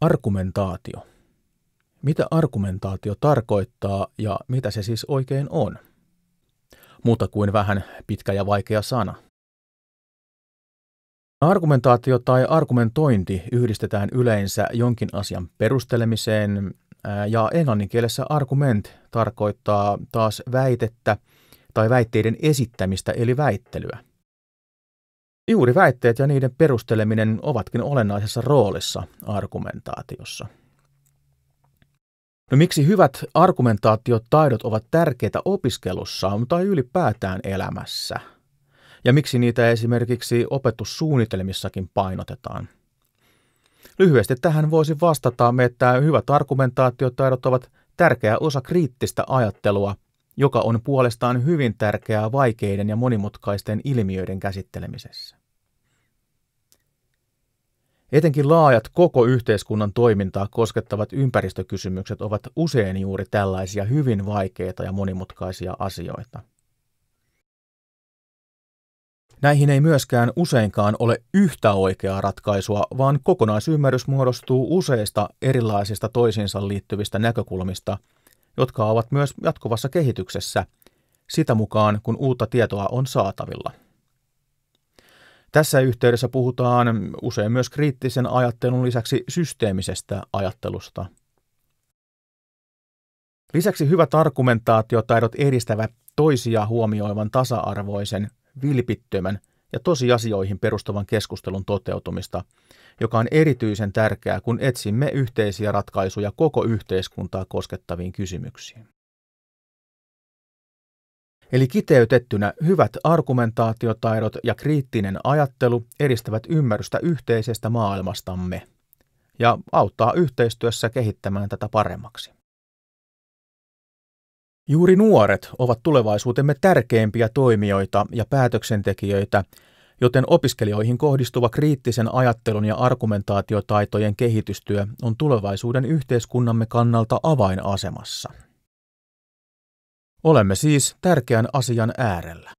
Argumentaatio. Mitä argumentaatio tarkoittaa ja mitä se siis oikein on? Muuta kuin vähän pitkä ja vaikea sana. Argumentaatio tai argumentointi yhdistetään yleensä jonkin asian perustelemiseen ja englannin kielessä argument tarkoittaa taas väitettä tai väitteiden esittämistä eli väittelyä. Juuri väitteet ja niiden perusteleminen ovatkin olennaisessa roolissa argumentaatiossa. No miksi hyvät argumentaatiotaidot ovat tärkeitä opiskelussa tai ylipäätään elämässä? Ja miksi niitä esimerkiksi opetussuunnitelmissakin painotetaan? Lyhyesti tähän voisin vastata, että hyvät argumentaatiotaidot ovat tärkeä osa kriittistä ajattelua, joka on puolestaan hyvin tärkeää vaikeiden ja monimutkaisten ilmiöiden käsittelemisessä. Etenkin laajat koko yhteiskunnan toimintaa koskettavat ympäristökysymykset ovat usein juuri tällaisia hyvin vaikeita ja monimutkaisia asioita. Näihin ei myöskään useinkaan ole yhtä oikeaa ratkaisua, vaan kokonaisymmärrys muodostuu useista erilaisista toisiinsa liittyvistä näkökulmista, jotka ovat myös jatkuvassa kehityksessä, sitä mukaan kun uutta tietoa on saatavilla. Tässä yhteydessä puhutaan usein myös kriittisen ajattelun lisäksi systeemisestä ajattelusta. Lisäksi hyvät argumentaatiotaidot edistävät toisia huomioivan tasa-arvoisen, vilpittömän ja tosiasioihin perustuvan keskustelun toteutumista, joka on erityisen tärkeää, kun etsimme yhteisiä ratkaisuja koko yhteiskuntaa koskettaviin kysymyksiin. Eli kiteytettynä hyvät argumentaatiotaidot ja kriittinen ajattelu edistävät ymmärrystä yhteisestä maailmastamme ja auttaa yhteistyössä kehittämään tätä paremmaksi. Juuri nuoret ovat tulevaisuutemme tärkeimpiä toimijoita ja päätöksentekijöitä, joten opiskelijoihin kohdistuva kriittisen ajattelun ja argumentaatiotaitojen kehitystyö on tulevaisuuden yhteiskunnamme kannalta avainasemassa. Olemme siis tärkeän asian äärellä.